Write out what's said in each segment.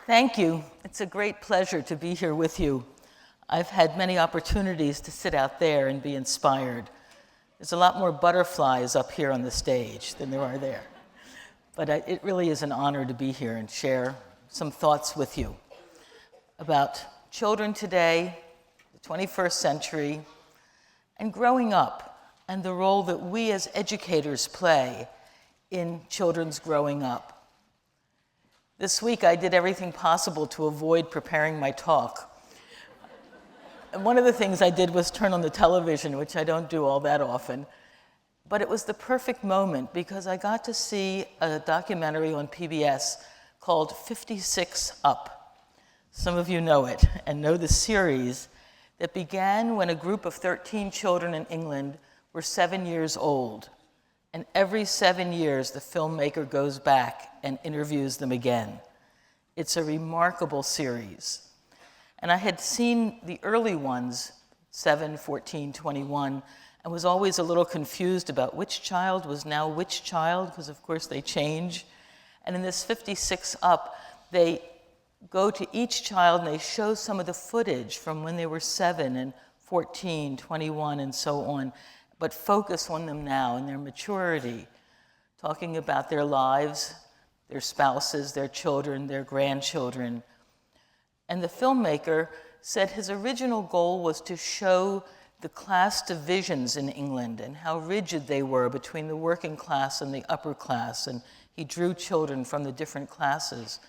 Thank you. It's a great pleasure to be here with you. I've had many opportunities to sit out there and be inspired. There's a lot more butterflies up here on the stage than there are there. But it really is an honor to be here and share some thoughts with you about children today, the 21st century, and growing up, and the role that we as educators play in children's growing up. This week, I did everything possible to avoid preparing my talk. And one of the things I did was turn on the television, which I don't do all that often. But it was the perfect moment because I got to see a documentary on PBS called 56 Up. Some of you know it and know the series that began when a group of 13 children in England were 7 years old. And every 7 years, the filmmaker goes back and interviews them again. It's a remarkable series. And I had seen the early ones, 7, 14, 21, and was always a little confused about which child was now which child, because of course they change. And in this 56 Up, they go to each child and they show some of the footage from when they were 7 and 14, 21, and so on, but focus on them now and their maturity, talking about their lives, their spouses, their children, their grandchildren. And the filmmaker said his original goal was to show the class divisions in England and how rigid they were between the working class and the upper class, and he drew children from the different classes.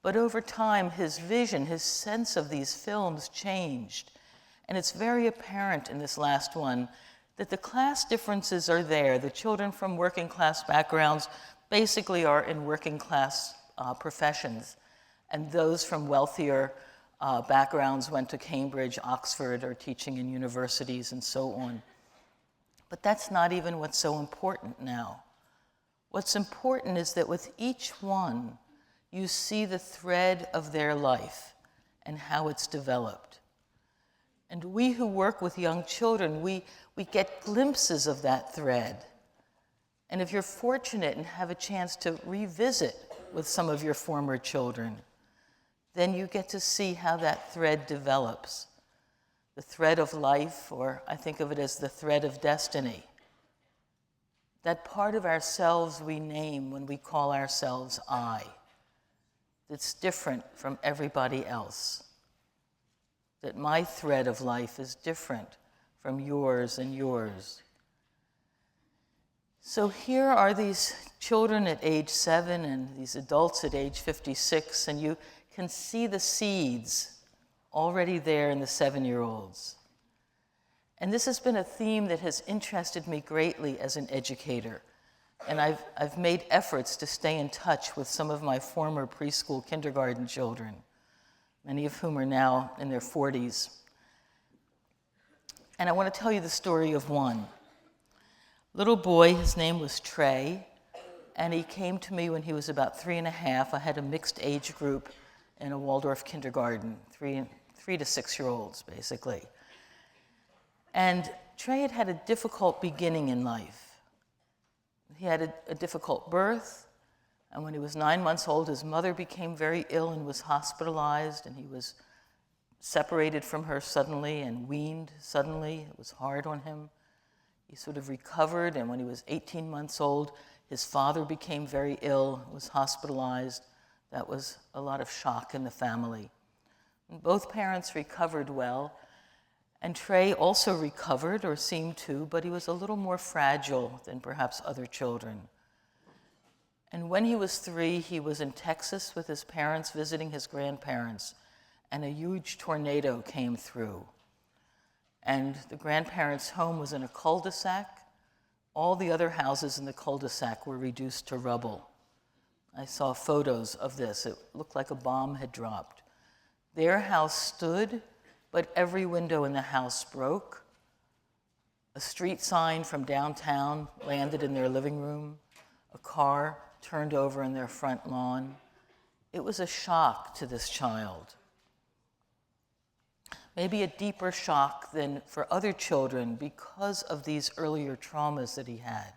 But over time, his vision, his sense of these films changed. And it's very apparent in this last one that the class differences are there. The children from working class backgrounds basically are in working class professions. And those from wealthier backgrounds went to Cambridge, Oxford, or teaching in universities and so on. But that's not even what's so important now. What's important is that with each one, you see the thread of their life and how it's developed. And we who work with young children, we get glimpses of that thread. And if you're fortunate and have a chance to revisit with some of your former children, then you get to see how that thread develops. The thread of life, or I think of it as the thread of destiny. That part of ourselves we name when we call ourselves I. That's different from everybody else. That my thread of life is different from yours and yours. So here are these children at age 7 and these adults at age 56, and you can see the seeds already there in the 7-year-olds. And this has been a theme that has interested me greatly as an educator. And I've made efforts to stay in touch with some of my former preschool kindergarten children, many of whom are now in their 40s. And I want to tell you the story of one. Little boy, his name was Treys, and he came to me when he was about 3 and a half. I had a mixed age group in a Waldorf kindergarten, 3 to 6-year-olds, basically. And Treys had a difficult beginning in life. He had a difficult birth, and when he was 9 months old, his mother became very ill and was hospitalized, and he was separated from her suddenly and weaned suddenly. It was hard on him. He sort of recovered, and when he was 18 months old, his father became very ill, was hospitalized. That was a lot of shock in the family. And both parents recovered well, and Treys also recovered, or seemed to, but he was a little more fragile than perhaps other children. And when he was 3, he was in Texas with his parents visiting his grandparents, and a huge tornado came through. And the grandparents' home was in a cul-de-sac. All the other houses in the cul-de-sac were reduced to rubble. I saw photos of this. It looked like a bomb had dropped. Their house stood, but every window in the house broke. A street sign from downtown landed in their living room. A car turned over in their front lawn. It was a shock to this child. Maybe a deeper shock than for other children because of these earlier traumas that he had.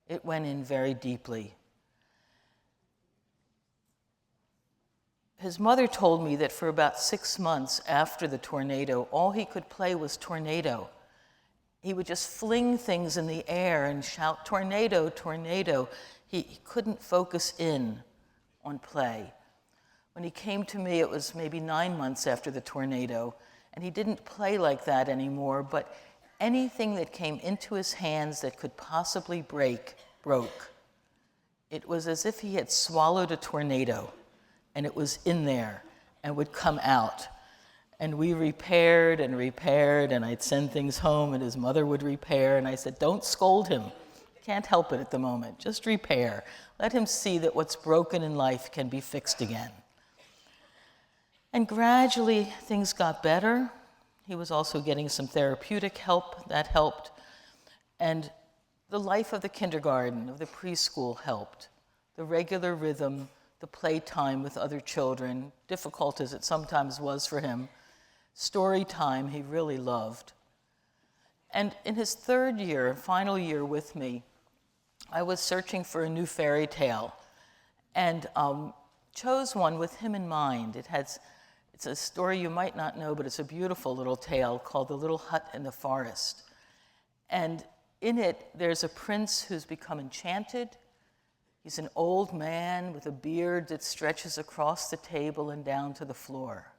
It went in very deeply. his mother told me that for about 6 months after the tornado, all he could play was tornado. He would just fling things in the air and shout, tornado, tornado. He couldn't focus in on play. When he came to me, it was maybe 9 months after the tornado, and he didn't play like that anymore, but anything that came into his hands that could possibly break, broke. It was as if he had swallowed a tornado, and it was in there and would come out. And we repaired, and I'd send things home, and his mother would repair, and I said, don't scold him. Can't help it at the moment. Just repair. Let him see that what's broken in life can be fixed again. And gradually, things got better. He was also getting some therapeutic help. That helped. And the life of the kindergarten, of the preschool helped. The regular rhythm, the playtime with other children, difficult as it sometimes was for him. Story time he really loved. And in his third year, final year with me, I was searching for a new fairy tale and chose one with him in mind. It's a story you might not know, but it's a beautiful little tale called The Little Hut in the Forest. And in it, there's a prince who's become enchanted. He's an old man with a beard that stretches across the table and down to the floor.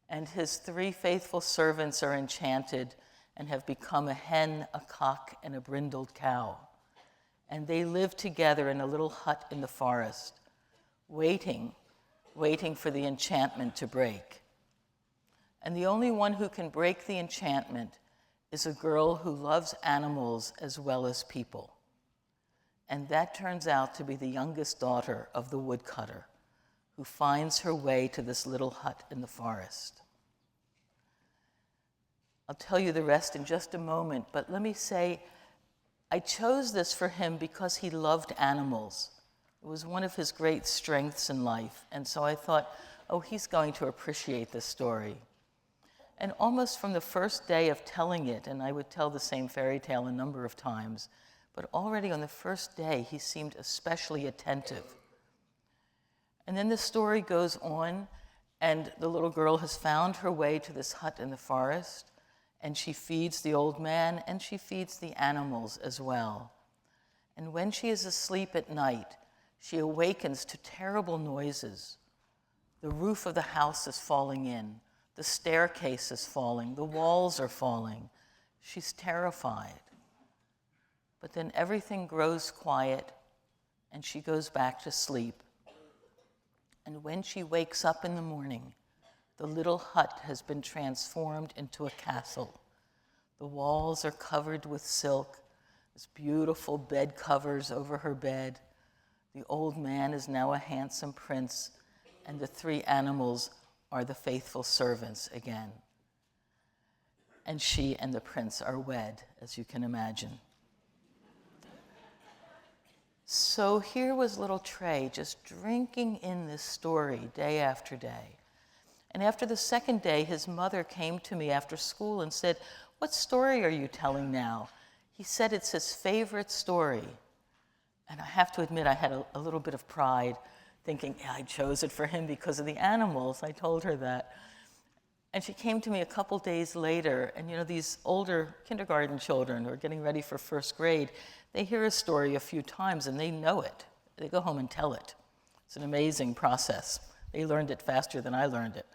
And his 3 faithful servants are enchanted and have become a hen, a cock, and a brindled cow. And they live together in a little hut in the forest, waiting for the enchantment to break. And the only one who can break the enchantment is a girl who loves animals as well as people. And that turns out to be the youngest daughter of the woodcutter, who finds her way to this little hut in the forest. I'll tell you the rest in just a moment, but let me say, I chose this for him because he loved animals. It was one of his great strengths in life, and so I thought, oh, he's going to appreciate this story. And almost from the first day of telling it, and I would tell the same fairy tale a number of times, but already on the first day, he seemed especially attentive. And then the story goes on, and the little girl has found her way to this hut in the forest, and she feeds the old man, and she feeds the animals as well. And when she is asleep at night, she awakens to terrible noises. The roof of the house is falling in. The staircase is falling. The walls are falling. She's terrified. But then everything grows quiet, and she goes back to sleep. And when she wakes up in the morning, the little hut has been transformed into a castle. The walls are covered with silk. There's beautiful bed covers over her bed. The old man is now a handsome prince, and the 3 animals are the faithful servants again. And she and the prince are wed, as you can imagine. So here was little Trey just drinking in this story day after day. And after the second day, his mother came to me after school and said, "What story are you telling now?" He said it's his favorite story. And I have to admit, I had a little bit of pride, thinking, yeah, I chose it for him because of the animals. I told her that. And she came to me a couple days later, and these older kindergarten children who are getting ready for first grade, they hear a story a few times and they know it. They go home and tell it. It's an amazing process. They learned it faster than I learned it.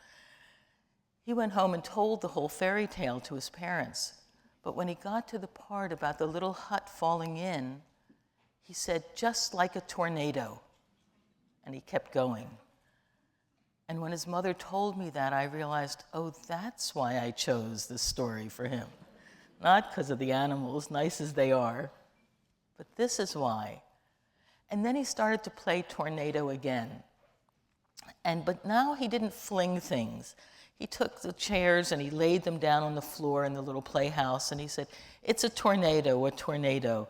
He went home and told the whole fairy tale to his parents. But when he got to the part about the little hut falling in, he said, "Just like a tornado." And he kept going. And when his mother told me that, I realized, oh, that's why I chose this story for him. Not because of the animals, nice as they are, but this is why. And then he started to play tornado again. But now he didn't fling things. He took the chairs and he laid them down on the floor in the little playhouse, and he said, "It's a tornado, a tornado."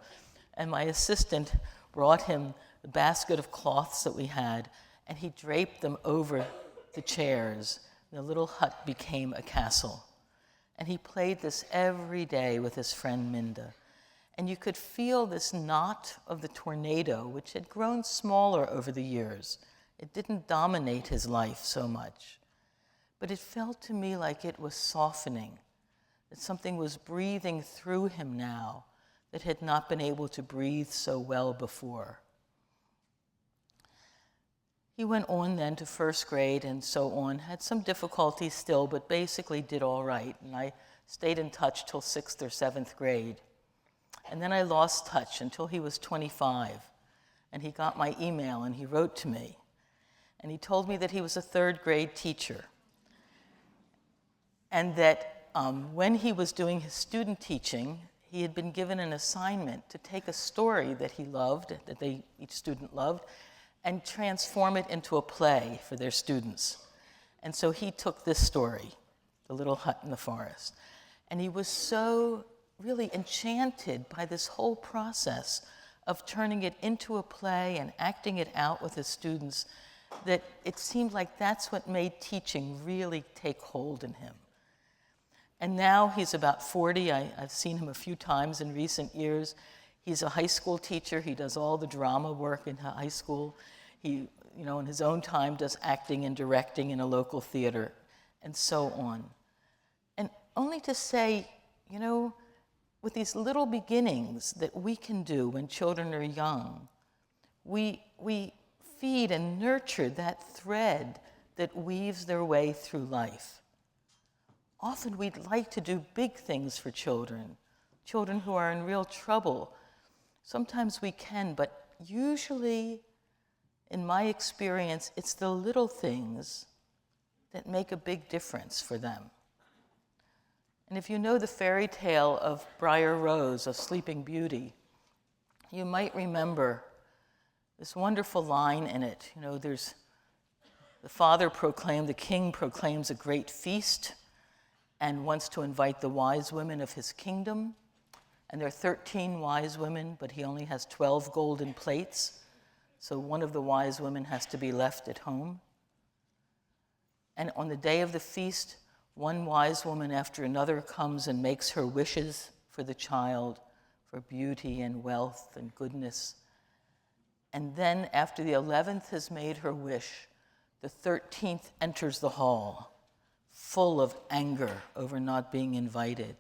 And my assistant brought him the basket of cloths that we had, and he draped them over the chairs. The little hut became a castle. And he played this every day with his friend Minda. And you could feel this knot of the tornado, which had grown smaller over the years. It didn't dominate his life so much, but it felt to me like it was softening, that something was breathing through him now that had not been able to breathe so well before. He went on then to first grade and so on, had some difficulties still, but basically did all right. And I stayed in touch till 6th or 7th grade. And then I lost touch until he was 25. And he got my email and he wrote to me. And he told me that he was a 3rd grade teacher. And that when he was doing his student teaching, he had been given an assignment to take a story that he loved, that each student loved, and transform it into a play for their students. And so he took this story, The Little Hut in the Forest, and he was so really enchanted by this whole process of turning it into a play and acting it out with his students that it seemed like that's what made teaching really take hold in him. And now he's about 40. I've seen him a few times in recent years. He's a high school teacher. He does all the drama work in high school. He, in his own time, does acting and directing in a local theater, and so on. And only to say, with these little beginnings that we can do when children are young, we feed and nurture that thread that weaves their way through life. Often we'd like to do big things for children who are in real trouble. Sometimes we can, but usually, in my experience, it's the little things that make a big difference for them. And if you know the fairy tale of Briar Rose, of Sleeping Beauty, you might remember this wonderful line in it. There's the king proclaims a great feast and wants to invite the wise women of his kingdom. And there are 13 wise women, but he only has 12 golden plates. So one of the wise women has to be left at home. And on the day of the feast, one wise woman after another comes and makes her wishes for the child, for beauty and wealth and goodness. And then after the 11th has made her wish, the 13th enters the hall, full of anger over not being invited.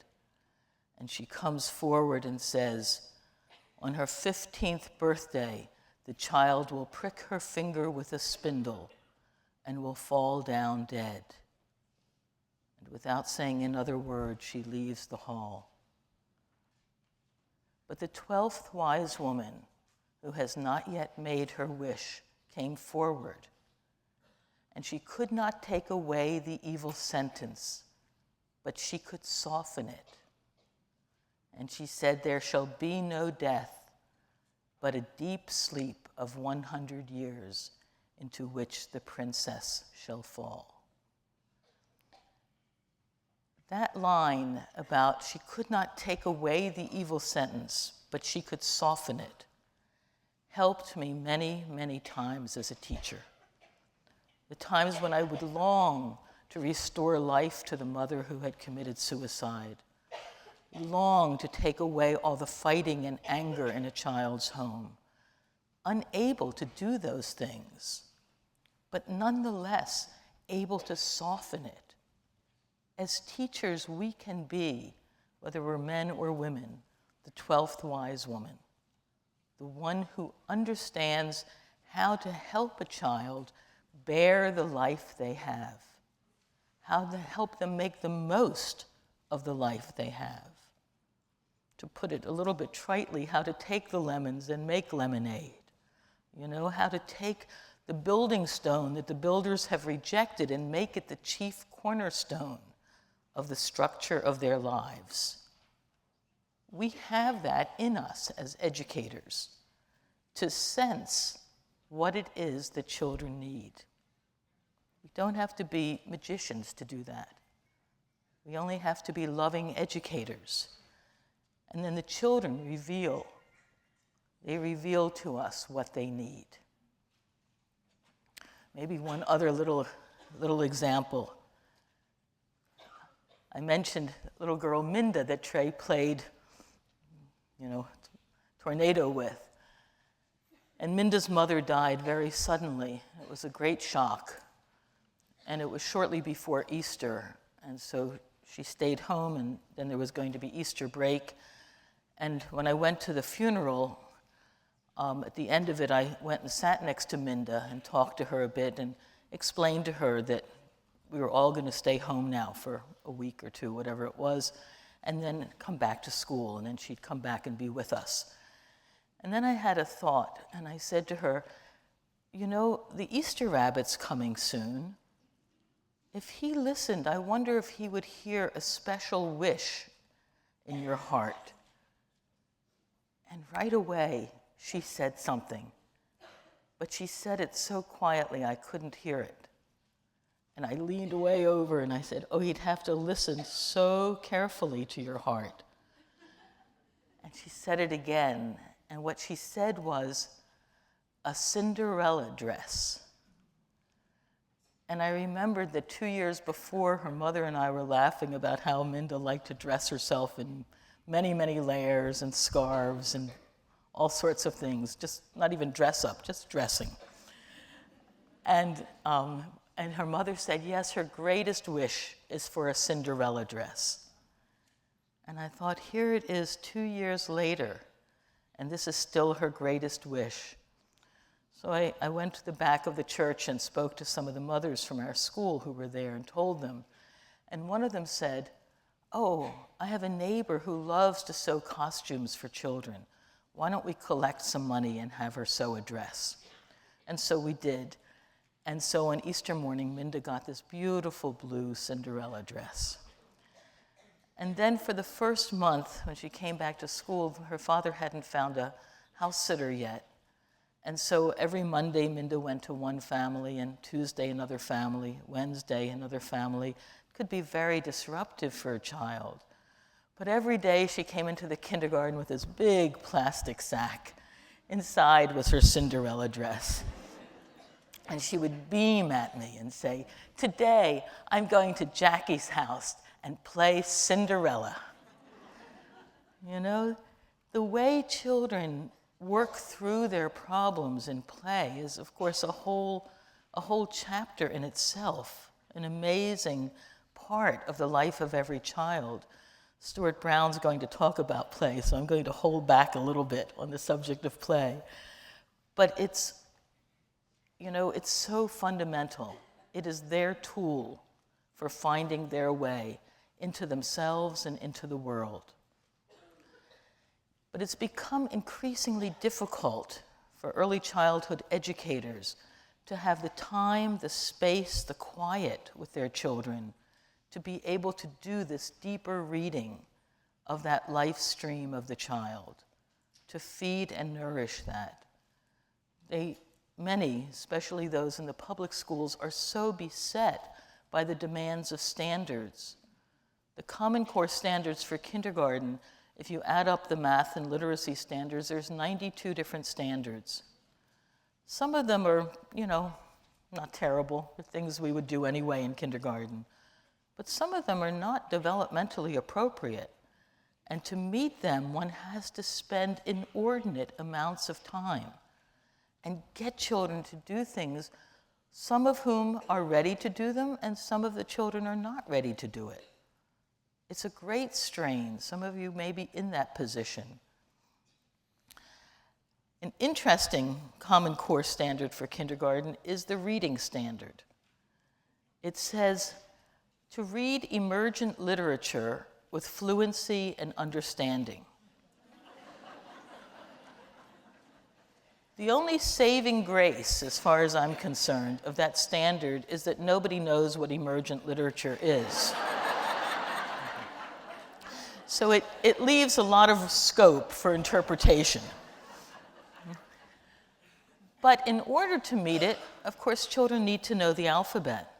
And she comes forward and says, on her 15th birthday, the child will prick her finger with a spindle and will fall down dead. And without saying another word, she leaves the hall. But the 12th wise woman, who has not yet made her wish, came forward. And she could not take away the evil sentence, but she could soften it. And she said, there shall be no death, but a deep sleep of 100 years into which the princess shall fall. That line about she could not take away the evil sentence, but she could soften it, helped me many, many times as a teacher. The times when I would long to restore life to the mother who had committed suicide, long to take away all the fighting and anger in a child's home, unable to do those things, but nonetheless able to soften it. As teachers, we can be, whether we're men or women, the 12th wise woman, the one who understands how to help a child bear the life they have, how to help them make the most of the life they have. To put it a little bit tritely, how to take the lemons and make lemonade. How to take the building stone that the builders have rejected and make it the chief cornerstone of the structure of their lives. We have that in us as educators, to sense what it is that children need. We don't have to be magicians to do that. We only have to be loving educators. And then the children reveal to us what they need. Maybe one other little example. I mentioned little girl Minda that Trey played, tornado with. And Minda's mother died very suddenly. It was a great shock. And it was shortly before Easter. And so she stayed home, and then there was going to be Easter break. And when I went to the funeral, at the end of it, I went and sat next to Minda and talked to her a bit and explained to her that we were all going to stay home now for a week or two, whatever it was, and then come back to school, and then she'd come back and be with us. And then I had a thought, and I said to her, you know, the Easter rabbit's coming soon. If he listened, I wonder if he would hear a special wish in your heart. And right away, she said something, but she said it so quietly I couldn't hear it. And I leaned way over and I said, oh, he'd have to listen so carefully to your heart. And she said it again, and what she said was, a Cinderella dress. And I remembered that 2 years before, her mother and I were laughing about how Minda liked to dress herself in many, many layers and scarves and all sorts of things, just not even dress up, just dressing. And her mother said, yes, her greatest wish is for a Cinderella dress. And I thought, here it is 2 years later, and this is still her greatest wish. So I went to the back of the church and spoke to some of the mothers from our school who were there and told them. And one of them said, oh, I have a neighbor who loves to sew costumes for children. Why don't we collect some money and have her sew a dress? And so we did. And so on Easter morning, Minda got this beautiful blue Cinderella dress. And then for the first month, when she came back to school, her father hadn't found a house sitter yet. And so every Monday, Minda went to one family, and Tuesday another family, Wednesday another family. It could be very disruptive for a child. But every day she came into the kindergarten with this big plastic sack. Inside was her Cinderella dress. And she would beam at me and say, today I'm going to Jackie's house and play Cinderella. You know, the way children work through their problems in play is, of course, a whole chapter in itself, an amazing part of the life of every child. Stuart Brown's going to talk about play, so I'm going to hold back a little bit on the subject of play. But it's, you know, it's so fundamental. It is their tool for finding their way into themselves and into the world. But it's become increasingly difficult for early childhood educators to have the time, the space, the quiet with their children to be able to do this deeper reading of that life stream of the child, to feed and nourish that. Many, especially those in the public schools, are so beset by the demands of standards. The Common Core standards for kindergarten, if you add up the math and literacy standards, there's 92 different standards. Some of them are, you know, not terrible. They're things we would do anyway in kindergarten. But some of them are not developmentally appropriate. And to meet them, one has to spend inordinate amounts of time and get children to do things, some of whom are ready to do them, and some of the children are not ready to do it. It's a great strain. Some of you may be in that position. An interesting Common Core standard for kindergarten is the reading standard. It says to read emergent literature with fluency and understanding. The only saving grace, as far as I'm concerned, of that standard is that nobody knows what emergent literature is. So it leaves a lot of scope for interpretation. But in order to meet it, of course, children need to know the alphabet,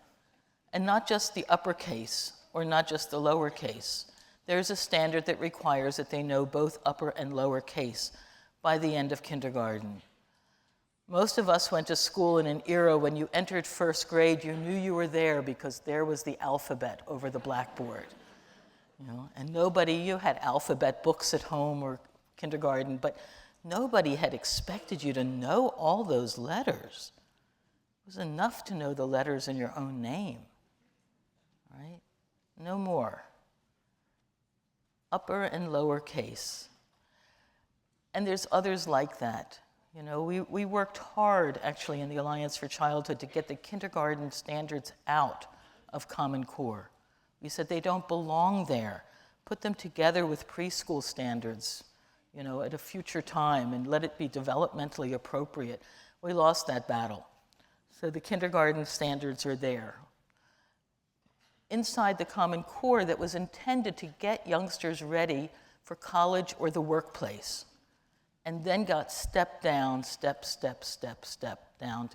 and not just the uppercase or not just the lowercase. There's a standard that requires that they know both upper and lowercase by the end of kindergarten. Most of us went to school in an era when you entered first grade, you knew you were there because there was the alphabet over the blackboard. You know, and you had alphabet books at home or kindergarten, but Nobody had expected you to know all those letters. It was enough to know the letters in your own name, right? No more. Upper and lower case. And there's others like that. You know, we worked hard, actually, in the Alliance for Childhood to get the kindergarten standards out of Common Core. We said they don't belong there. Put them together with preschool standards, you know, at a future time and let it be developmentally appropriate. We lost that battle. So the kindergarten standards are there. Inside the Common Core that was intended to get youngsters ready for college or the workplace, and then got step down to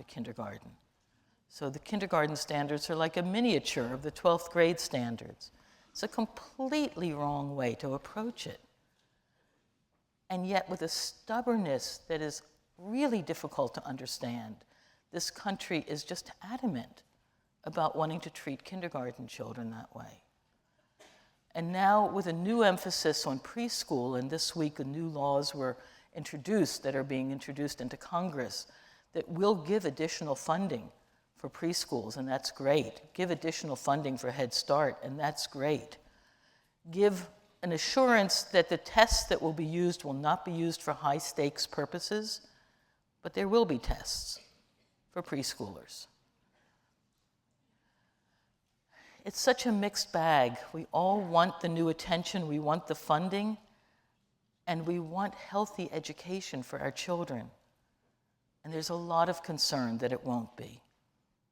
kindergarten. So the kindergarten standards are like a miniature of the 12th grade standards. It's a completely wrong way to approach it. And yet with a stubbornness that is really difficult to understand, this country is just adamant about wanting to treat kindergarten children that way. And now with a new emphasis on preschool, and this week the new laws were introduced that are being introduced into Congress that will give additional funding for preschools, and that's great. Give additional funding for Head Start, and that's great. Give an assurance that the tests that will be used will not be used for high-stakes purposes, but there will be tests for preschoolers. It's such a mixed bag. We all want the new attention, we want the funding, and we want healthy education for our children. And there's a lot of concern that it won't be.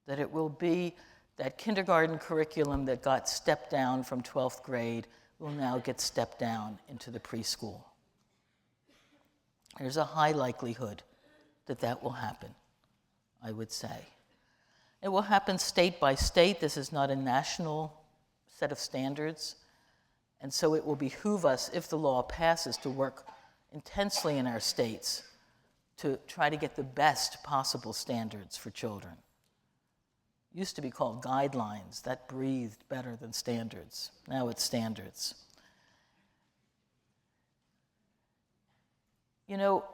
That it will be that kindergarten curriculum that got stepped down from 12th grade will now get stepped down into the preschool. There's a high likelihood that that will happen, I would say. It will happen state by state. This is not a national set of standards. And so it will behoove us, if the law passes, to work intensely in our states to try to get the best possible standards for children. It used to be called guidelines. That breathed better than standards. Now it's standards. You know,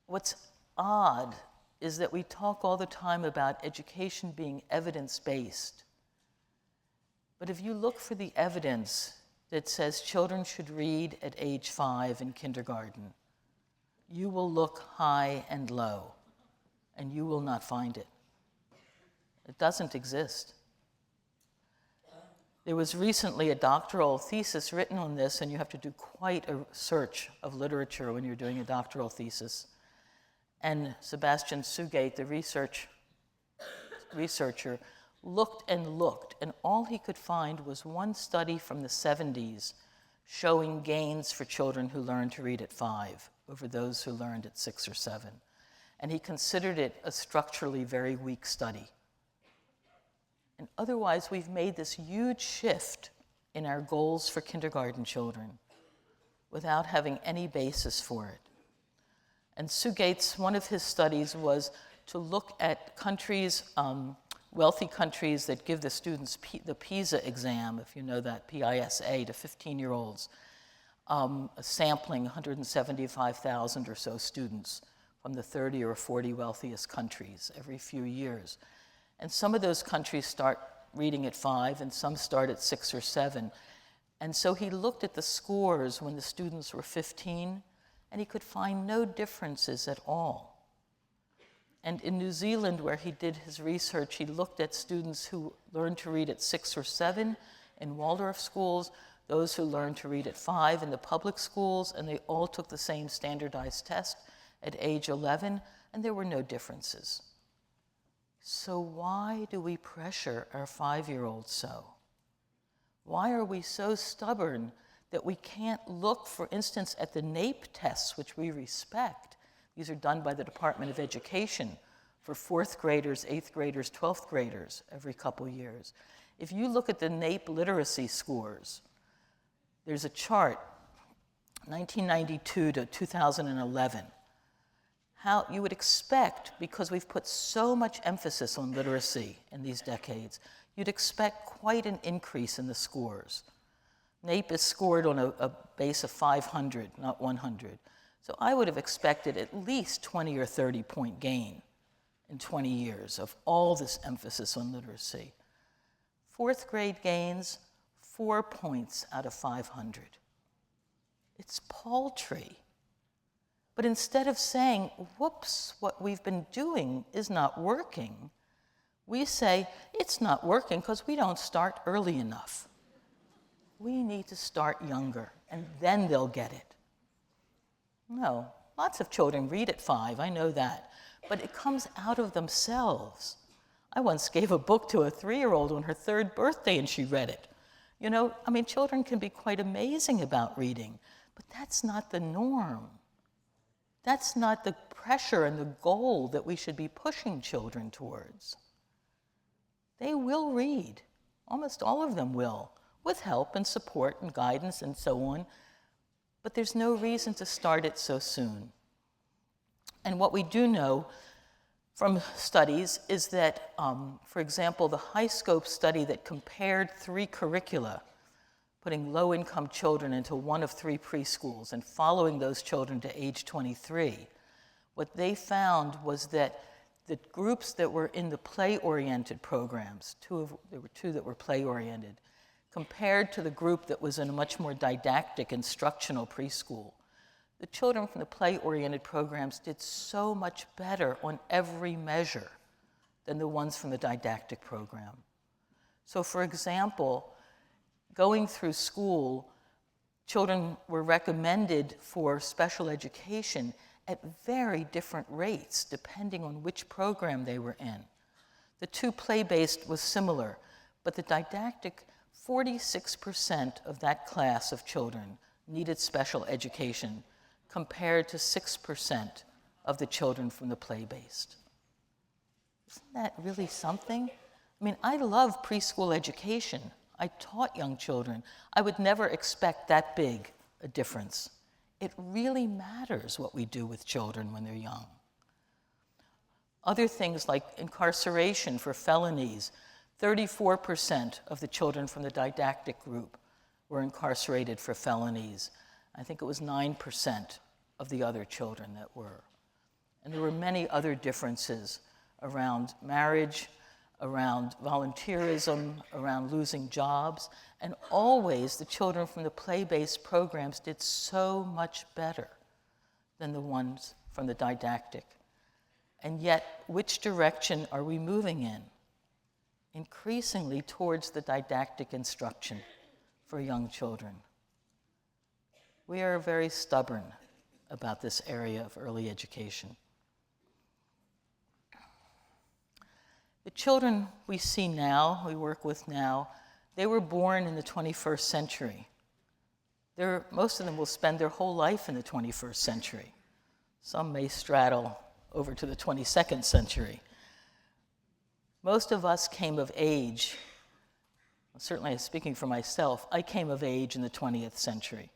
what's odd is that we talk all the time about education being evidence-based. But if you look for the evidence that says children should read at age 5 in kindergarten, you will look high and low, and you will not find it. It doesn't exist. There was recently a doctoral thesis written on this, and you have to do quite a search of literature when you're doing a doctoral thesis. And Sebastian Sugate, the researcher, looked, and all he could find was one study from the 70s showing gains for children who learned to read at 5 over those who learned at 6 or 7. And he considered it a structurally very weak study. And otherwise, we've made this huge shift in our goals for kindergarten children without having any basis for it. And Sugate's, one of his studies was to look at countries, wealthy countries that give the students the PISA exam, if you know that, PISA, to 15-year-olds, sampling 175,000 or so students from the 30 or 40 wealthiest countries every few years. And some of those countries start reading at 5, and some start at 6 or 7. And so he looked at the scores when the students were 15, and he could find no differences at all. And in New Zealand, where he did his research, he looked at students who learned to read at 6 or 7 in Waldorf schools, those who learned to read at 5 in the public schools, and they all took the same standardized test at age 11, and there were no differences. So why do we pressure our 5-year-olds so? Why are we so stubborn that we can't look, for instance, at the NAEP tests, which we respect? These are done by the Department of Education for 4th graders, 8th graders, 12th graders every couple years. If you look at the NAEP literacy scores, there's a chart, 1992 to 2011. How you would expect, because we've put so much emphasis on literacy in these decades, you'd expect quite an increase in the scores. NAEP is scored on a base of 500, not 100. So I would have expected at least 20 or 30 point gain in 20 years of all this emphasis on literacy. Fourth grade gains, 4 points out of 500. It's paltry. But instead of saying, whoops, what we've been doing is not working, we say, it's not working because we don't start early enough. We need to start younger, and then they'll get it. No, lots of children read at 5, I know that, but it comes out of themselves. I once gave a book to a 3-year-old on her 3rd birthday, and she read it. You know, I mean, children can be quite amazing about reading, but that's not the norm. That's not the pressure and the goal that we should be pushing children towards. They will read. Almost all of them will, with help and support and guidance and so on, but there's no reason to start it so soon. And what we do know from studies is that, for example, the high-scope study that compared 3 curricula, putting low-income children into one of 3 preschools and following those children to age 23, what they found was that the groups that were in the play-oriented programs, there were 2 that were play-oriented, compared to the group that was in a much more didactic instructional preschool, the children from the play-oriented programs did so much better on every measure than the ones from the didactic program. So for example, going through school, children were recommended for special education at very different rates depending on which program they were in. The 2 play-based was similar, but the didactic, 46% of that class of children needed special education compared to 6% of the children from the play-based. Isn't that really something? I mean, I love preschool education. I taught young children. I would never expect that big a difference. It really matters what we do with children when they're young. Other things like incarceration for felonies, 34% of the children from the didactic group were incarcerated for felonies. I think it was 9% of the other children that were. And there were many other differences around marriage, around volunteerism, around losing jobs, and always the children from the play-based programs did so much better than the ones from the didactic. And yet, which direction are we moving in? Increasingly towards the didactic instruction for young children. We are very stubborn about this area of early education. The children we see now, we work with now, they were born in the 21st century. Most of them will spend their whole life in the 21st century. Some may straddle over to the 22nd century. Most of us came of age, certainly speaking for myself, I came of age in the 20th century.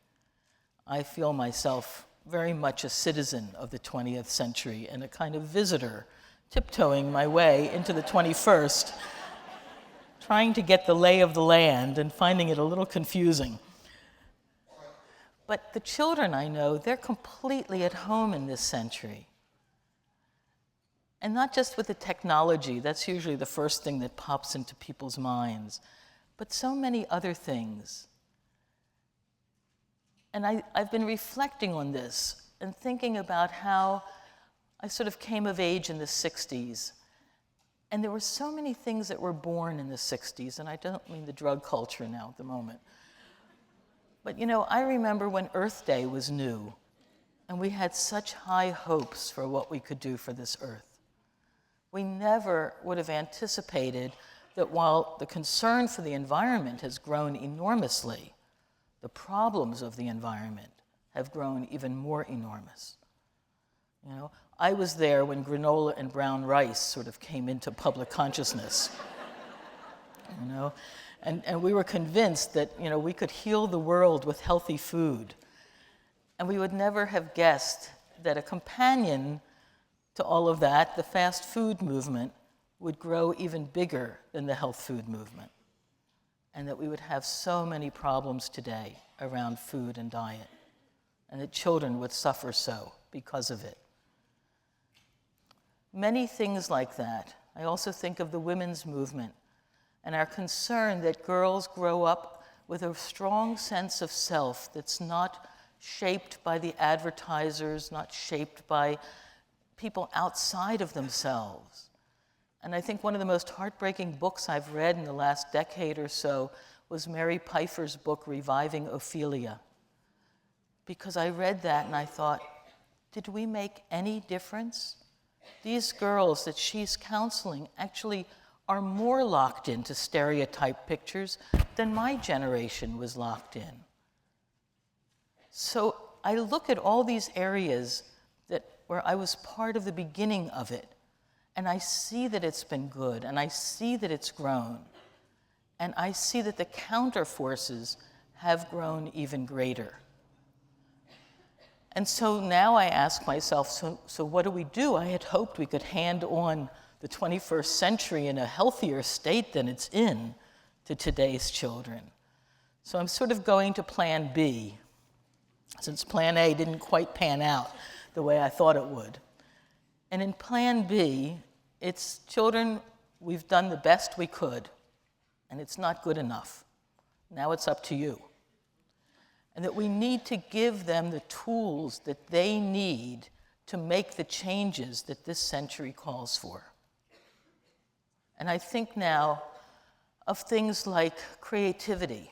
I feel myself very much a citizen of the 20th century and a kind of visitor tiptoeing my way into the 21st, trying to get the lay of the land and finding it a little confusing. But the children I know, they're completely at home in this century. And not just with the technology, that's usually the first thing that pops into people's minds, but so many other things. And I've been reflecting on this and thinking about how I sort of came of age in the 60s. And there were so many things that were born in the 60s, and I don't mean the drug culture now at the moment. But you know, I remember when Earth Day was new, and we had such high hopes for what we could do for this Earth. We never would have anticipated that while the concern for the environment has grown enormously, the problems of the environment have grown even more enormous. You know, I was there when granola and brown rice sort of came into public consciousness. You know, and we were convinced that, you know, we could heal the world with healthy food. And we would never have guessed that a companion to all of that, the fast food movement, would grow even bigger than the health food movement, and that we would have so many problems today around food and diet. and that children would suffer so because of it. Many things like that. I also think of the women's movement and our concern that girls grow up with a strong sense of self that's not shaped by the advertisers, not shaped by people outside of themselves. And I think one of the most heartbreaking books I've read in the last decade or so was Mary Pfeiffer's book, Reviving Ophelia. Because I read that and I thought, did we make any difference? These girls that she's counseling actually are more locked into stereotype pictures than my generation was locked in. So I look at all these areas where I was part of the beginning of it, and I see that it's been good, and I see that it's grown, and I see that the counter forces have grown even greater. And so now I ask myself, so what do we do? I had hoped we could hand on the 21st century in a healthier state than it's in to today's children. So I'm sort of going to plan B, since plan A didn't quite pan out the way I thought it would. And in plan B, it's children, we've done the best we could, and it's not good enough. Now it's up to you. And that we need to give them the tools that they need to make the changes that this century calls for. And I think now of things like creativity.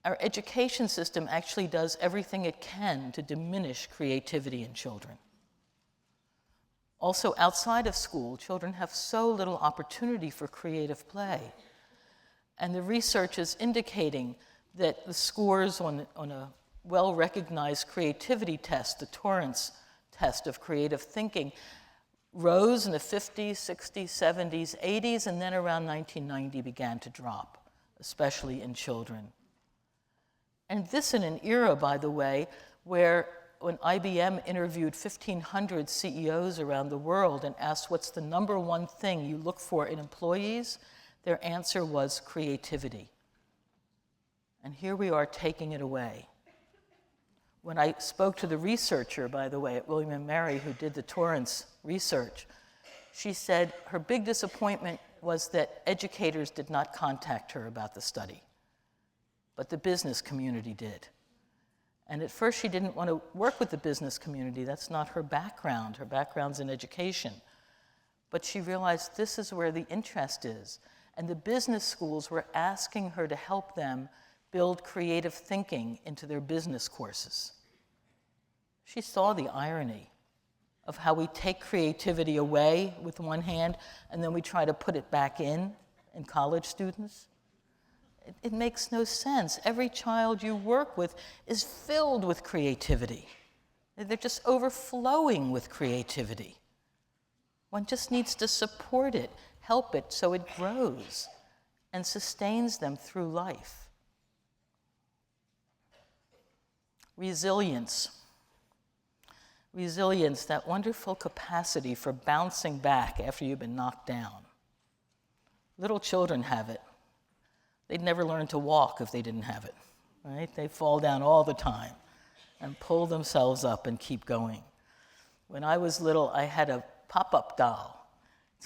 Our education system actually does everything it can to diminish creativity in children. Also, outside of school, children have so little opportunity for creative play. And the research is indicating that the scores on a well-recognized creativity test, the Torrance test of creative thinking, rose in the 50s, 60s, 70s, 80s, and then around 1990 began to drop, especially in children. And this in an era, by the way, where when IBM interviewed 1,500 CEOs around the world and asked what's the number one thing you look for in employees, their answer was creativity. And here we are taking it away. When I spoke to the researcher, by the way, at William & Mary, who did the Torrance research, she said her big disappointment was that educators did not contact her about the study, but the business community did. And at first she didn't want to work with the business community. That's not her background. Her background's in education. But she realized this is where the interest is. And the business schools were asking her to help them build creative thinking into their business courses. She saw the irony of how we take creativity away with one hand and then we try to put it back in college students. It makes no sense. Every child you work with is filled with creativity. They're just overflowing with creativity. One just needs to support it, help it so it grows and sustains them through life. Resilience. Resilience, that wonderful capacity for bouncing back after you've been knocked down. Little children have it. They'd never learn to walk if they didn't have it, right? They fall down all the time and pull themselves up and keep going. When I was little, I had a pop-up doll.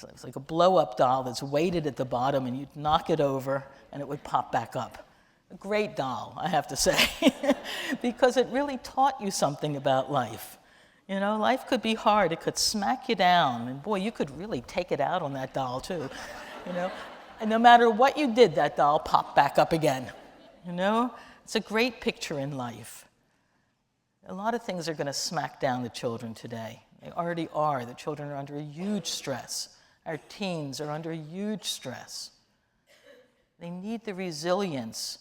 It was like a blow-up doll that's weighted at the bottom, and you'd knock it over, and it would pop back up. A great doll, I have to say, because it really taught you something about life. You know, life could be hard. It could smack you down, and boy, you could really take it out on that doll, too, you know? And no matter what you did, that doll popped back up again, you know? It's a great picture in life. A lot of things are going to smack down the children today. They already are. The children are under a huge stress. Our teens are under huge stress. They need the resilience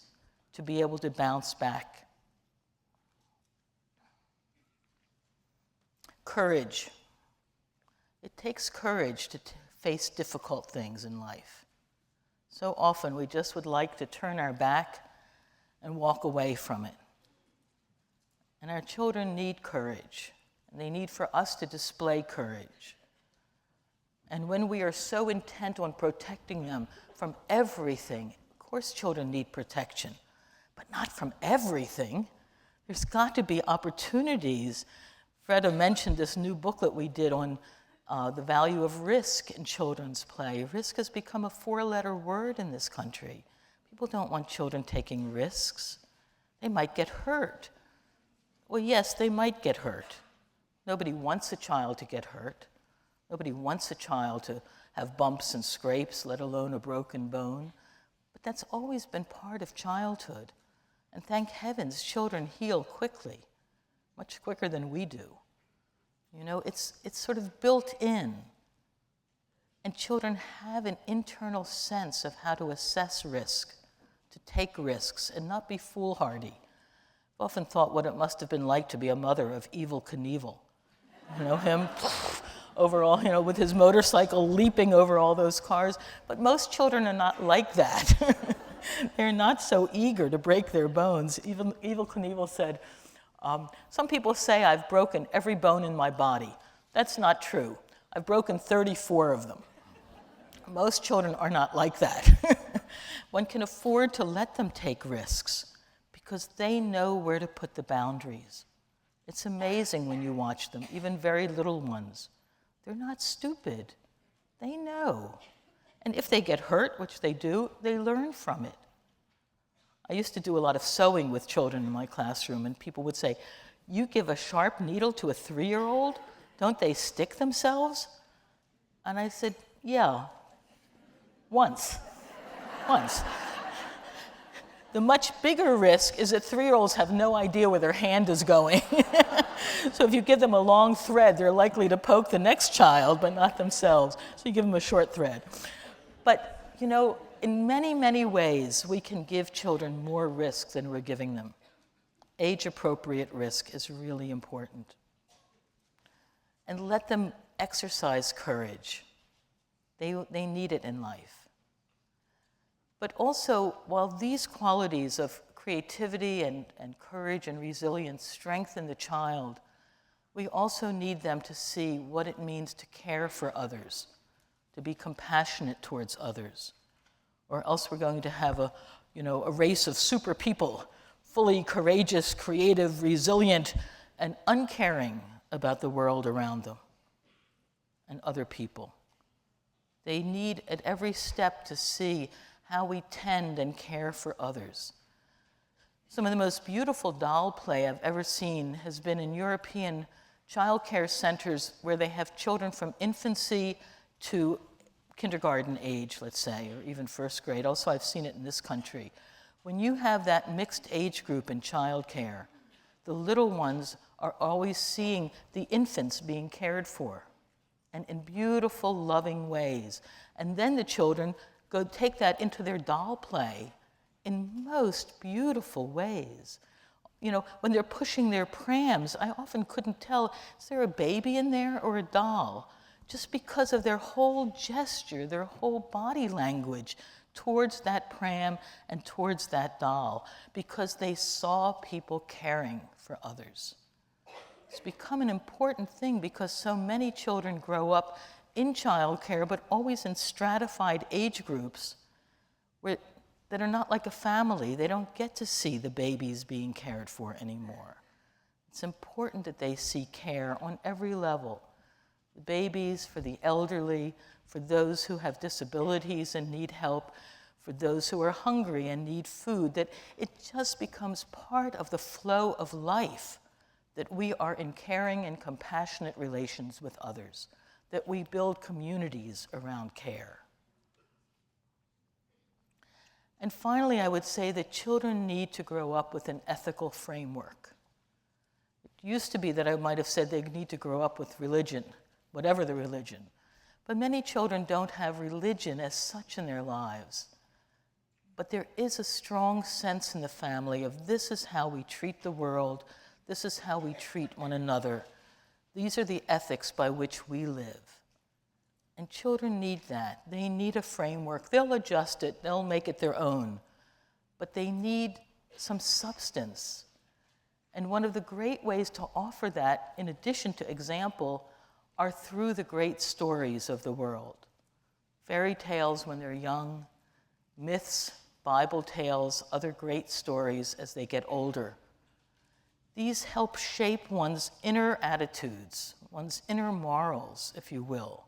to be able to bounce back. Courage. It takes courage to face difficult things in life. So often we just would like to turn our back and walk away from it. And our children need courage, and they need for us to display courage. And when we are so intent on protecting them from everything, of course children need protection, but not from everything. There's got to be opportunities. Freda mentioned this new booklet we did on the value of risk in children's play. Risk has become a 4-letter word in this country. People don't want children taking risks. They might get hurt. Well, yes, they might get hurt. Nobody wants a child to get hurt. Nobody wants a child to have bumps and scrapes, let alone a broken bone. But that's always been part of childhood. And thank heavens, children heal quickly, much quicker than we do. You know, it's sort of built in. And children have an internal sense of how to assess risk, to take risks, and not be foolhardy. I've often thought what it must have been like to be a mother of Evel Knievel. You know, him overall, you know, with his motorcycle leaping over all those cars. But most children are not like that. They're not so eager to break their bones. Even Evel Knievel said, some people say I've broken every bone in my body. That's not true. I've broken 34 of them. Most children are not like that. One can afford to let them take risks because they know where to put the boundaries. It's amazing when you watch them, even very little ones. They're not stupid. They know. And if they get hurt, which they do, they learn from it. I used to do a lot of sewing with children in my classroom, and people would say, "You give a sharp needle to a 3-year-old? Don't they stick themselves?" And I said, "Yeah, once. The much bigger risk is that 3-year-olds have no idea where their hand is going. So if you give them a long thread, they're likely to poke the next child, but not themselves. So you give them a short thread. But, you know, in many, many ways, we can give children more risk than we're giving them. Age-appropriate risk is really important. And let them exercise courage. They need it in life. But also, while these qualities of creativity and courage and resilience strengthen the child, we also need them to see what it means to care for others, to be compassionate towards others. Or else we're going to have a race of super people, fully courageous, creative, resilient, and uncaring about the world around them and other people. They need at every step to see how we tend and care for others. Some of the most beautiful doll play I've ever seen has been in European child care centers where they have children from infancy to kindergarten age, let's say, or even first grade. Also, I've seen it in this country. When you have that mixed age group in child care, the little ones are always seeing the infants being cared for, and in beautiful, loving ways. And then the children go take that into their doll play in most beautiful ways. You know, when they're pushing their prams, I often couldn't tell, is there a baby in there or a doll? Just because of their whole gesture, their whole body language towards that pram and towards that doll, because they saw people caring for others. It's become an important thing because so many children grow up in childcare, but always in stratified age groups that are not like a family. They don't get to see the babies being cared for anymore. It's important that they see care on every level. The babies, for the elderly, for those who have disabilities and need help, for those who are hungry and need food, that it just becomes part of the flow of life, that we are in caring and compassionate relations with others, that we build communities around care. And finally, I would say that children need to grow up with an ethical framework. It used to be that I might have said they need to grow up with religion, whatever the religion. But many children don't have religion as such in their lives. But there is a strong sense in the family of this is how we treat the world, this is how we treat one another. These are the ethics by which we live. And children need that. They need a framework. They'll adjust it, they'll make it their own. But they need some substance. And one of the great ways to offer that, in addition to example, are through the great stories of the world. Fairy tales when they're young, myths, Bible tales, other great stories as they get older. These help shape one's inner attitudes, one's inner morals, if you will.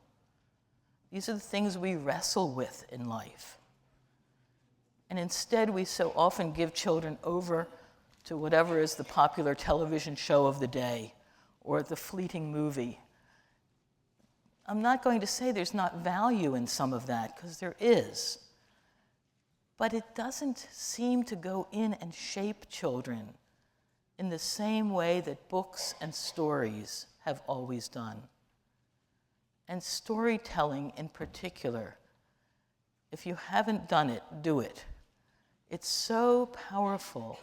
These are the things we wrestle with in life. And instead, we so often give children over to whatever is the popular television show of the day or the fleeting movie. I'm not going to say there's not value in some of that, because there is. But it doesn't seem to go in and shape children in the same way that books and stories have always done. And storytelling in particular, if you haven't done it, do it. It's so powerful.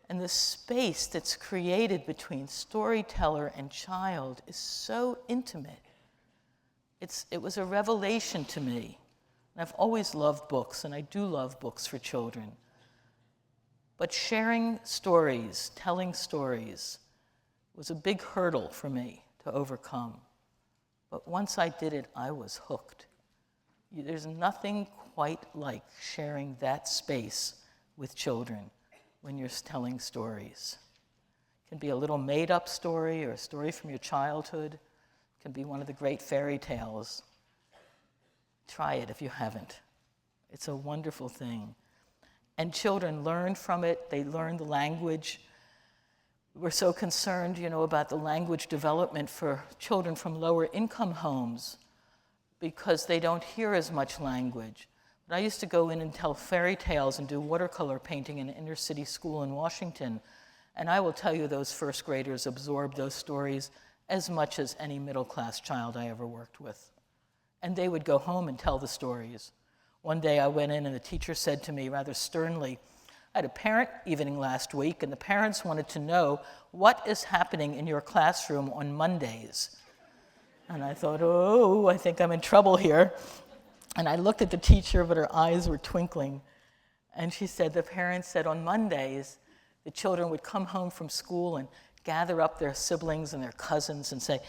And the space that's created between storyteller and child is so intimate. It was a revelation to me. And I've always loved books, and I do love books for children. But sharing stories, telling stories, was a big hurdle for me to overcome. But once I did it, I was hooked. There's nothing quite like sharing that space with children when you're telling stories. It can be a little made-up story or a story from your childhood. It can be one of the great fairy tales. Try it if you haven't. It's a wonderful thing. And children learn from it. They learn the language. We're so concerned, about the language development for children from lower income homes because they don't hear as much language. But I used to go in and tell fairy tales and do watercolor painting in an inner city school in Washington. And I will tell you, those first graders absorbed those stories as much as any middle-class child I ever worked with. And they would go home and tell the stories. One day I went in and the teacher said to me rather sternly, I had a parent evening last week, and the parents wanted to know what is happening in your classroom on Mondays. And I thought, I think I'm in trouble here. And I looked at the teacher, but her eyes were twinkling. And she said, the parents said on Mondays, the children would come home from school and gather up their siblings and their cousins and say,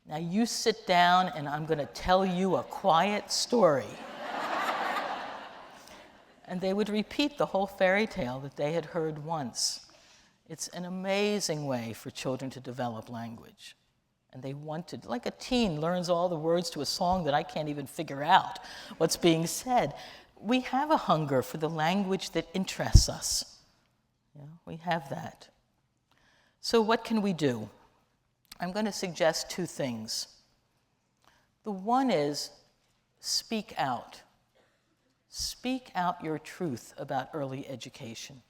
now you sit down and I'm going to tell you a quiet story. And they would repeat the whole fairy tale that they had heard once. It's an amazing way for children to develop language. And they wanted, like a teen learns all the words to a song that I can't even figure out what's being said. We have a hunger for the language that interests us. We have that. So what can we do? I'm going to suggest two things. The one is speak out. Speak out your truth about early education.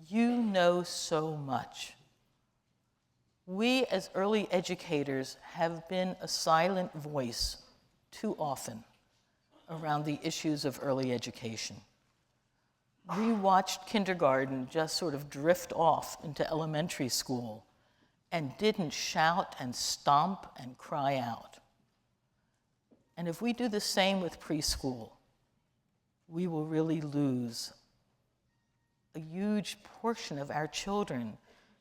You know so much. We as early educators have been a silent voice too often around the issues of early education. We watched kindergarten just sort of drift off into elementary school and didn't shout and stomp and cry out. And if we do the same with preschool, we will really lose a huge portion of our children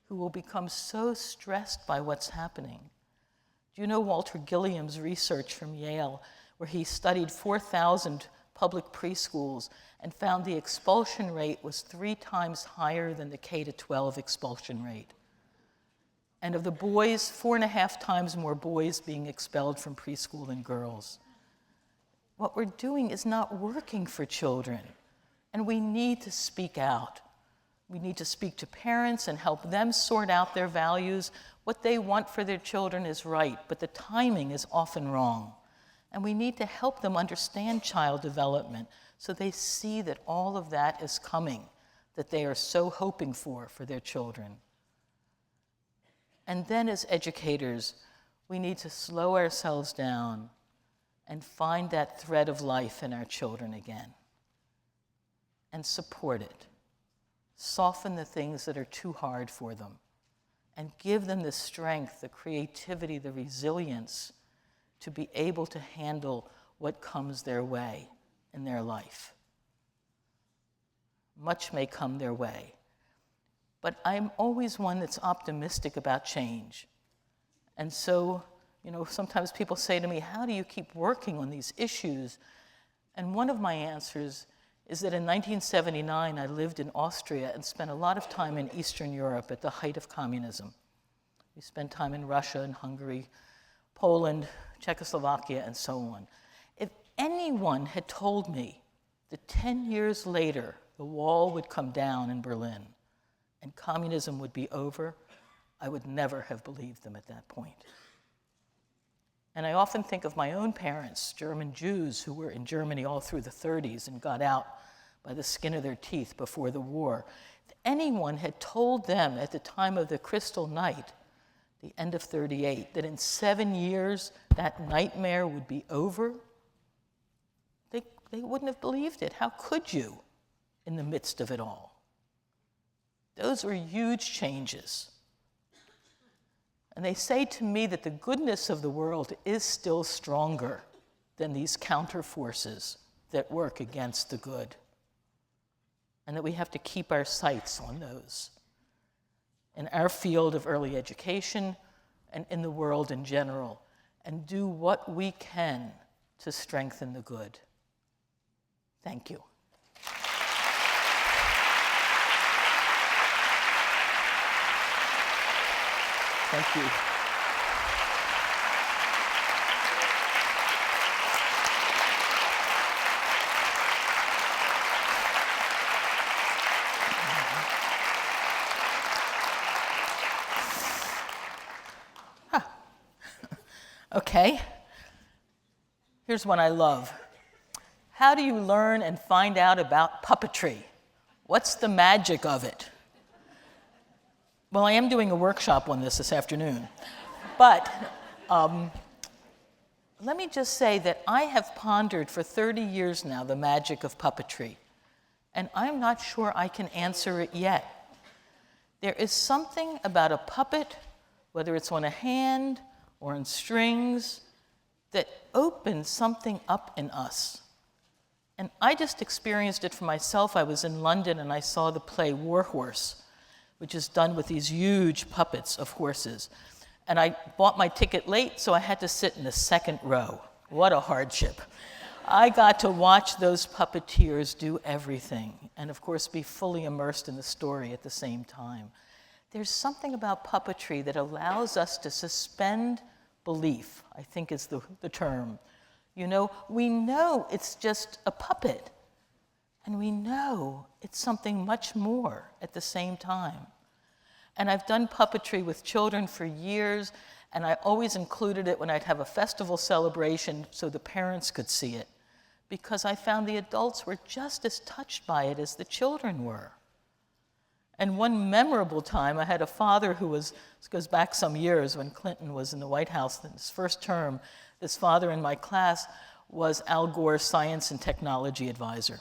who will become so stressed by what's happening. Do you know Walter Gilliam's research from Yale, where he studied 4,000 public preschools and found the expulsion rate was 3 times higher than the K-12 expulsion rate? And of the boys, 4.5 times more boys being expelled from preschool than girls. What we're doing is not working for children, and we need to speak out. We need to speak to parents and help them sort out their values. What they want for their children is right, but the timing is often wrong. And we need to help them understand child development so they see that all of that is coming, that they are so hoping for their children. And then as educators, we need to slow ourselves down and find that thread of life in our children again and support it. Soften the things that are too hard for them and give them the strength, the creativity, the resilience to be able to handle what comes their way in their life. Much may come their way, but I'm always one that's optimistic about change. And so, sometimes people say to me, how do you keep working on these issues? And one of my answers is that in 1979, I lived in Austria and spent a lot of time in Eastern Europe at the height of communism. We spent time in Russia and Hungary, Poland, Czechoslovakia, and so on. If anyone had told me that 10 years later, the wall would come down in Berlin and communism would be over, I would never have believed them at that point. And I often think of my own parents, German Jews who were in Germany all through the 30s and got out by the skin of their teeth before the war. If anyone had told them at the time of the Crystal Night, the end of 38, that in 7 years that nightmare would be over, they wouldn't have believed it. How could you in the midst of it all? Those were huge changes. And they say to me that the goodness of the world is still stronger than these counter forces that work against the good. And that we have to keep our sights on those. In our field of early education and in the world in general, and do what we can to strengthen the good. Thank you. Thank you. Okay. Here's one I love. How do you learn and find out about puppetry? What's the magic of it? Well, I am doing a workshop on this afternoon. But let me just say that I have pondered for 30 years now the magic of puppetry. And I'm not sure I can answer it yet. There is something about a puppet, whether it's on a hand or in strings, that opens something up in us. And I just experienced it for myself. I was in London and I saw the play War Horse, which is done with these huge puppets of horses. And I bought my ticket late, so I had to sit in the second row. What a hardship. I got to watch those puppeteers do everything, and of course be fully immersed in the story at the same time. There's something about puppetry that allows us to suspend belief, I think is the term. You know, we know it's just a puppet, and we know it's something much more at the same time. And I've done puppetry with children for years, and I always included it when I'd have a festival celebration so the parents could see it, because I found the adults were just as touched by it as the children were. And one memorable time, I had a father who was, this goes back some years when Clinton was in the White House in his first term. This father in my class was Al Gore's science and technology advisor.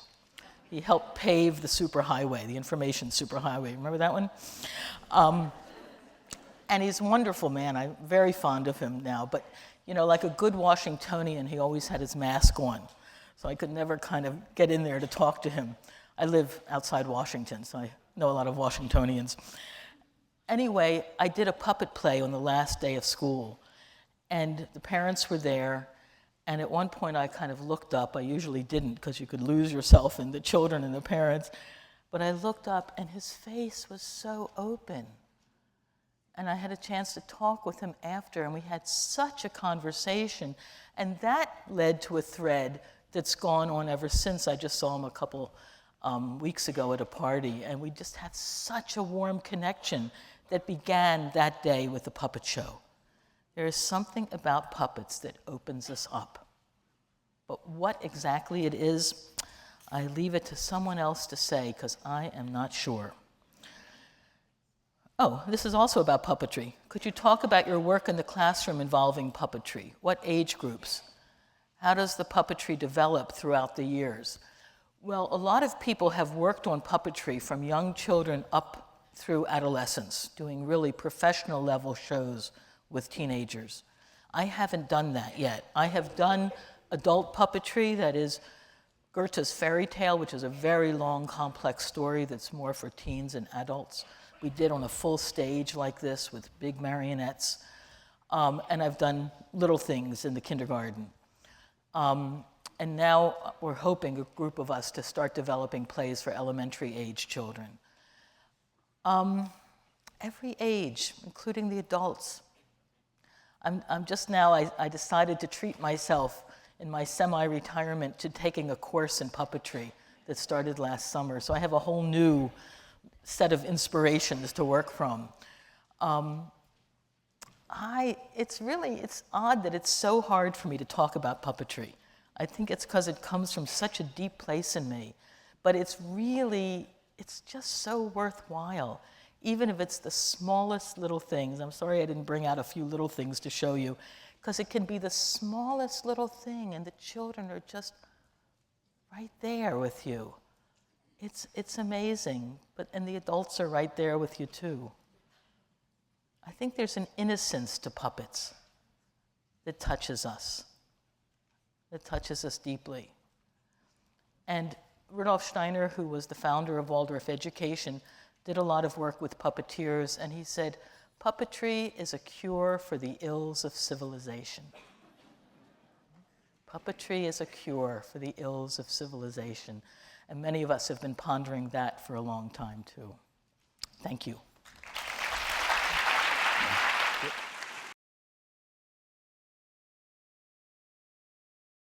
He helped pave the superhighway, the information superhighway. Remember that one? And he's a wonderful man. I'm very fond of him now. But, you know, like a good Washingtonian, he always had his mask on. So I could never kind of get in there to talk to him. I live outside Washington, so I know a lot of Washingtonians. Anyway, I did a puppet play on the last day of school. And the parents were there. And at one point, I kind of looked up. I usually didn't, because you could lose yourself in the children and the parents. But I looked up, and his face was so open. And I had a chance to talk with him after, and we had such a conversation. And that led to a thread that's gone on ever since. I just saw him a couple weeks ago at a party, and we just had such a warm connection that began that day with the puppet show. There is something about puppets that opens us up. But what exactly it is, I leave it to someone else to say, because I am not sure. Oh, this is also about puppetry. Could you talk about your work in the classroom involving puppetry? What age groups? How does the puppetry develop throughout the years? Well, a lot of people have worked on puppetry from young children up through adolescence, doing really professional level shows with teenagers. I haven't done that yet. I have done adult puppetry, that is Goethe's fairy tale, which is a very long, complex story that's more for teens and adults. We did on a full stage like this with big marionettes. And I've done little things in the kindergarten. And now we're hoping, a group of us, to start developing plays for elementary age children. Every age, including the adults. I'm just now, I decided to treat myself in my semi-retirement to taking a course in puppetry that started last summer. So I have a whole new set of inspirations to work from. It's odd that it's so hard for me to talk about puppetry. I think it's because it comes from such a deep place in me. But it's just so worthwhile, even if it's the smallest little things. I'm sorry I didn't bring out a few little things to show you, because it can be the smallest little thing, and the children are just right there with you. It's amazing, and the adults are right there with you too. I think there's an innocence to puppets that touches us deeply. And Rudolf Steiner, who was the founder of Waldorf education, did a lot of work with puppeteers, and he said, puppetry is a cure for the ills of civilization. Puppetry is a cure for the ills of civilization. And many of us have been pondering that for a long time, too. Thank you.